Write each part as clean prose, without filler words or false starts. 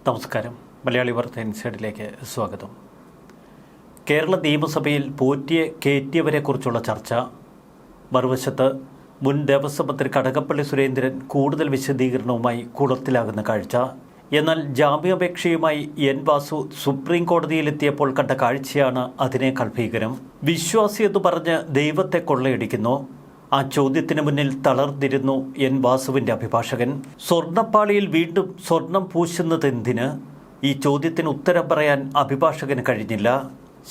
നമസ്കാരം. മലയാളി വാർത്ത ഇൻസൈഡിലേക്ക് സ്വാഗതം. കേരള നിയമസഭയിൽ പോറ്റിയെ കയറ്റിയവരെക്കുറിച്ചുള്ള ചർച്ച. മറുവശത്ത് മുൻ ദേവസ്വം മന്ത്രി കടകംപള്ളി സുരേന്ദ്രൻ കൂടുതൽ വിശദീകരണവുമായി കുളത്തിലാകുന്ന കാഴ്ച. എന്നാൽ ജാമ്യാപേക്ഷയുമായി എൻ വാസു സുപ്രീം കോടതിയിലെത്തിയപ്പോൾ കണ്ട കാഴ്ചയാണ് അതിനേക്കാൾ ഭീകരം. വിശ്വാസിയെന്ന് പറഞ്ഞ് ദൈവത്തെ കൊള്ളയടിക്കുന്നു. ആ ചോദ്യത്തിന് മുന്നിൽ തളർന്നിരുന്നു എൻ വാസുവിൻ്റെ അഭിഭാഷകൻ. സ്വർണ്ണപ്പാളിയിൽ വീണ്ടും സ്വർണം പൂശുന്നത് എന്തിന്? ഈ ചോദ്യത്തിന് ഉത്തരം പറയാൻ അഭിഭാഷകന് കഴിഞ്ഞില്ല.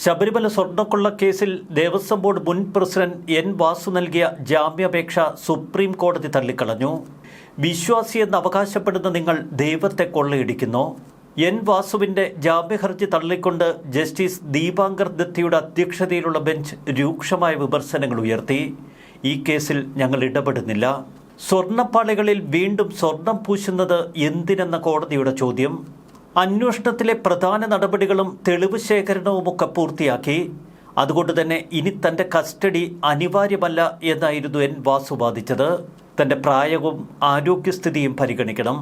ശബരിമല സ്വർണ്ണക്കൊള്ള കേസിൽ ദേവസ്വം ബോർഡ് മുൻ പ്രസിഡന്റ് എൻ വാസു നൽകിയ ജാമ്യാപേക്ഷ സുപ്രീം കോടതി തള്ളിക്കളഞ്ഞു. വിശ്വാസിയെന്ന് അവകാശപ്പെടുന്ന നിങ്ങൾ ദൈവത്തെ കൊള്ളയടിക്കുന്നു. എൻ വാസുവിൻ്റെ ജാമ്യഹർജി തള്ളിക്കൊണ്ട് ജസ്റ്റിസ് ദീപാങ്കർ ദത്തയുടെ അധ്യക്ഷതയിലുള്ള ബെഞ്ച് രൂക്ഷമായ വിമർശനങ്ങൾ ഉയർത്തി. ഈ കേസിൽ ഞങ്ങൾ ഇടപെടുന്നില്ല. സ്വർണ്ണപ്പാളികളിൽ വീണ്ടും സ്വർണം പൂശുന്നത് എന്തിനെന്ന കോടതിയുടെ ചോദ്യം. അന്വേഷണത്തിലെ പ്രധാന നടപടികളും തെളിവ് ശേഖരണവുമൊക്കെ പൂർത്തിയാക്കി. അതുകൊണ്ട് തന്നെ ഇനി തൻ്റെ കസ്റ്റഡി അനിവാര്യമല്ല എന്നായിരുന്നു എൻ വാസു വാദിച്ചത്. തൻ്റെ പ്രായവും ആരോഗ്യസ്ഥിതിയും പരിഗണിക്കണം.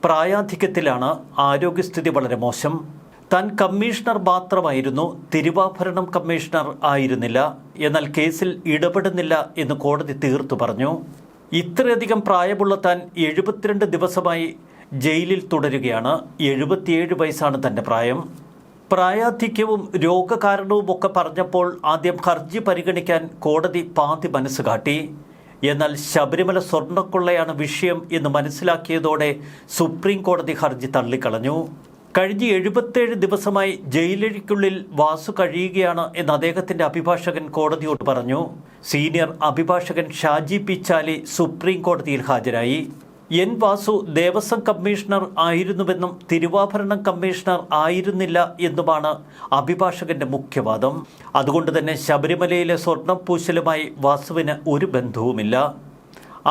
പ്രായാധിക്യത്തിലാണ്, ആരോഗ്യസ്ഥിതി വളരെ മോശം. താൻ കമ്മീഷണർ മാത്രമായിരുന്നു, തിരുവാഭരണം കമ്മീഷണർ ആയിരുന്നില്ല. എന്നാൽ കേസിൽ ഇടപെടുന്നില്ല എന്ന് കോടതി തീർത്തു പറഞ്ഞു. ഇത്രയധികം പ്രായമുള്ള താൻ 72 ദിവസമായി ജയിലിൽ തുടരുകയാണ്. 77 വയസ്സാണ് തൻ്റെ പ്രായം. പ്രായാധിക്യവും രോഗകാരണവും ഒക്കെ പറഞ്ഞപ്പോൾ ആദ്യം ഹർജി പരിഗണിക്കാൻ കോടതി പാതി മനസ്സ് കാട്ടി. എന്നാൽ ശബരിമല സ്വർണ്ണക്കൊള്ളയാണ് വിഷയം എന്ന് മനസ്സിലാക്കിയതോടെ സുപ്രീം കോടതി ഹർജി തള്ളിക്കളഞ്ഞു. കഴിഞ്ഞ 77 ദിവസമായി ജയിലഴിക്കുള്ളിൽ വാസു കഴിയുകയാണ് എന്ന് അദ്ദേഹത്തിൻ്റെ അഭിഭാഷകൻ കോടതിയോട് പറഞ്ഞു. സീനിയർ അഭിഭാഷകൻ ഷാജി പിച്ചാലി സുപ്രീം കോടതിയിൽ ഹാജരായി. എൻ വാസു ദേവസ്വം കമ്മീഷണർ ആയിരുന്നുവെന്നും തിരുവാഭരണം കമ്മീഷണർ ആയിരുന്നില്ല എന്നുമാണ് അഭിഭാഷകന്റെ മുഖ്യവാദം. അതുകൊണ്ട് തന്നെ ശബരിമലയിലെ സ്വർണം പൂശലുമായി വാസുവിന് ഒരു ബന്ധവുമില്ല.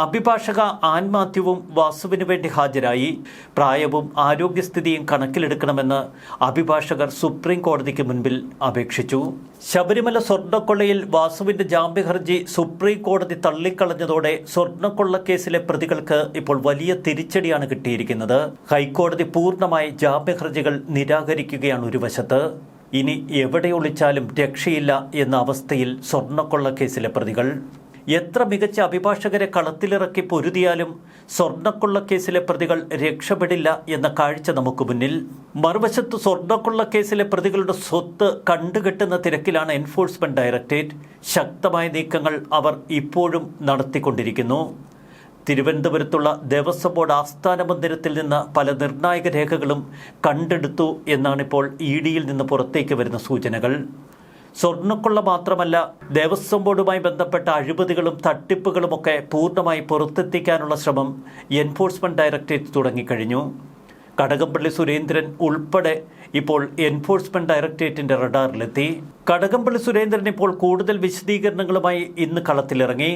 അഭിഭാഷക ആൻ മാത്യുവും വാസുവിന് വേണ്ടി ഹാജരായി. പ്രായവും ആരോഗ്യസ്ഥിതിയും കണക്കിലെടുക്കണമെന്ന് അഭിഭാഷകർ സുപ്രീം കോടതിക്ക് മുൻപിൽ അപേക്ഷിച്ചു. ശബരിമല സ്വർണ്ണക്കൊള്ളയിൽ വാസുവിൻ്റെ ജാമ്യഹർജി സുപ്രീം കോടതി തള്ളിക്കളഞ്ഞതോടെ സ്വർണ്ണക്കൊള്ള കേസിലെ പ്രതികൾക്ക് ഇപ്പോൾ വലിയ തിരിച്ചടിയാണ് കിട്ടിയിരിക്കുന്നത്. ഹൈക്കോടതി പൂർണ്ണമായി ജാമ്യഹർജികൾ നിരാകരിക്കുകയാണ് ഒരു വശത്ത്. ഇനി എവിടെ ഒളിച്ചാലും രക്ഷയില്ല എന്ന അവസ്ഥയിൽ സ്വർണ്ണക്കൊള്ള കേസിലെ പ്രതികൾ. എത്ര മികച്ച അഭിഭാഷകരെ കളത്തിലിറക്കി പൊരുതിയാലും സ്വർണ്ണക്കൊള്ള കേസിലെ പ്രതികൾ രക്ഷപ്പെടില്ല എന്ന കാഴ്ച നമുക്ക് മുന്നിൽ. മറുവശത്ത് സ്വർണ്ണക്കൊള്ള കേസിലെ പ്രതികളുടെ സ്വത്ത് കണ്ടുകെട്ടുന്ന തിരക്കിലാണ് എൻഫോഴ്സ്മെന്റ് ഡയറക്ടറേറ്റ്. ശക്തമായ നീക്കങ്ങൾ അവർ ഇപ്പോഴും നടത്തിക്കൊണ്ടിരിക്കുന്നു. തിരുവനന്തപുരത്തുള്ള ദേവസ്വം ബോർഡ് ആസ്ഥാന മന്ദിരത്തിൽ നിന്ന് പല നിർണായക രേഖകളും കണ്ടെടുത്തു എന്നാണിപ്പോൾ EDയിൽ നിന്ന് പുറത്തേക്ക് വരുന്ന സൂചനകൾ. സ്വർണ്ണക്കൊള്ള മാത്രമല്ല, ദേവസ്വം ബോർഡുമായി ബന്ധപ്പെട്ട അഴിമതികളും തട്ടിപ്പുകളുമൊക്കെ പൂർണ്ണമായി പുറത്തെത്തിക്കാനുള്ള ശ്രമം എൻഫോഴ്സ്മെന്റ് ഡയറക്ടറേറ്റ് തുടങ്ങിക്കഴിഞ്ഞു. കടകംപള്ളി സുരേന്ദ്രൻ ഉൾപ്പെടെ ഇപ്പോൾ എൻഫോഴ്സ്മെന്റ് ഡയറക്ടറേറ്റിന്റെ റഡാറിലെത്തി. കടകംപള്ളി സുരേന്ദ്രൻ ഇപ്പോൾ കൂടുതൽ വിശദീകരണങ്ങളുമായി ഇന്ന് കളത്തിലിറങ്ങി.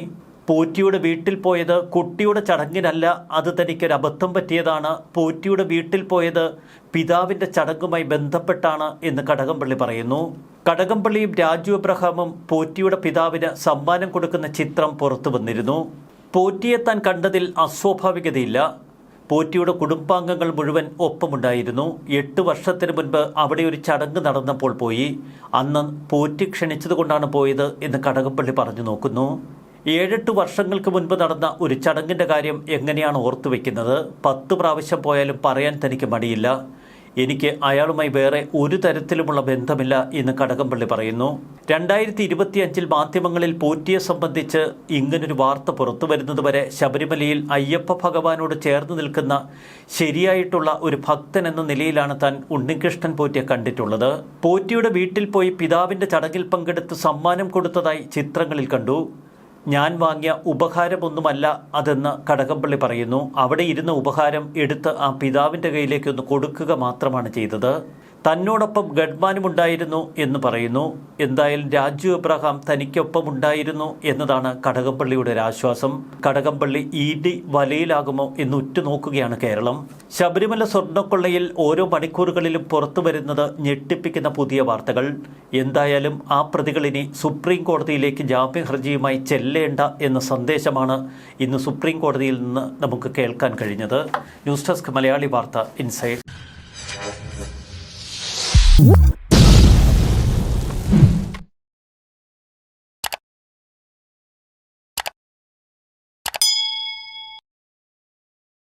പോറ്റിയുടെ വീട്ടിൽ പോയത് കുട്ടിയുടെ ചടങ്ങിനല്ല, അത് തനിക്കൊരു അബദ്ധം പറ്റിയതാണ്. പോറ്റിയുടെ വീട്ടിൽ പോയത് പിതാവിൻ്റെ ചടങ്ങുമായി ബന്ധപ്പെട്ടാണ് എന്ന് കടകംപള്ളി പറയുന്നു. കടകംപള്ളിയും രാജു എബ്രഹാമും പോറ്റിയുടെ പിതാവിന് സമ്മാനം കൊടുക്കുന്ന ചിത്രം പുറത്തു വന്നിരുന്നു. പോറ്റിയെ താൻ കണ്ടതിൽ അസ്വാഭാവികതയില്ല. പോറ്റിയുടെ കുടുംബാംഗങ്ങൾ മുഴുവൻ ഒപ്പമുണ്ടായിരുന്നു. 8 വർഷത്തിന് മുൻപ് അവിടെ ഒരു ചടങ്ങ് നടന്നപ്പോൾ പോയി. അന്ന് പോറ്റി ക്ഷണിച്ചതുകൊണ്ടാണ് പോയത് എന്ന് കടകംപള്ളി പറഞ്ഞു നോക്കുന്നു. 7-8 വർഷങ്ങൾക്ക് മുൻപ് നടന്ന ഒരു ചടങ്ങിൻ്റെ കാര്യം എങ്ങനെയാണ് ഓർത്തുവെക്കുന്നത്? 10 പ്രാവശ്യം പോയാലും പറയാൻ തനിക്ക് മടിയില്ല. എനിക്ക് അയാളുമായി വേറെ ഒരു തരത്തിലുമുള്ള ബന്ധമില്ല എന്ന് കടകംപള്ളി പറയുന്നു. 2025 മാധ്യമങ്ങളിൽ പോറ്റിയെ സംബന്ധിച്ച് ഇങ്ങനൊരു വാർത്ത പുറത്തു വരുന്നതുവരെ ശബരിമലയിൽ അയ്യപ്പ ഭഗവാനോട് ചേർന്ന് നിൽക്കുന്ന ശരിയായിട്ടുള്ള ഒരു ഭക്തൻ എന്ന നിലയിലാണ് താൻ ഉണ്ണികൃഷ്ണൻ പോറ്റിയെ കണ്ടിട്ടുള്ളത്. പോറ്റിയുടെ വീട്ടിൽ പോയി പിതാവിൻ്റെ ചടങ്ങിൽ പങ്കെടുത്ത് സമ്മാനം കൊടുത്തതായി ചിത്രങ്ങളിൽ കണ്ടു. ഞാൻ വാങ്ങിയ ഉപഹാരമൊന്നുമല്ല അതെന്ന് കടകംപള്ളി പറയുന്നു. അവിടെ ഇരുന്ന ഉപഹാരം എടുത്ത് ആ പിതാവിൻ്റെ കയ്യിലേക്കൊന്ന് കൊടുക്കുക മാത്രമാണ് ചെയ്തത്. തന്നോടൊപ്പം ഗഡ്മാനുമുണ്ടായിരുന്നു എന്ന് പറയുന്നു. എന്തായാലും രാജു എബ്രഹാം തനിക്കൊപ്പം ഉണ്ടായിരുന്നു എന്നതാണ് കടകംപള്ളിയുടെ ഒരു ആശ്വാസം. കടകംപള്ളി ED വലയിലാകുമോ എന്ന് ഉറ്റുനോക്കുകയാണ് കേരളം. ശബരിമല സ്വർണ്ണക്കൊള്ളയിൽ ഓരോ മണിക്കൂറുകളിലും പുറത്തു വരുന്നത് ഞെട്ടിപ്പിക്കുന്ന പുതിയ വാർത്തകൾ. എന്തായാലും ആ പ്രതികൾ ഇനി സുപ്രീം കോടതിയിലേക്ക് ജാമ്യഹർജിയുമായി ചെല്ലേണ്ട എന്ന സന്ദേശമാണ് ഇന്ന് സുപ്രീം കോടതിയിൽ നിന്ന് നമുക്ക് കേൾക്കാൻ കഴിഞ്ഞത്. ന്യൂസ് ഡെസ്ക് മലയാളി വാർത്ത ഇൻസൈഡ്. ചെയ്യുക.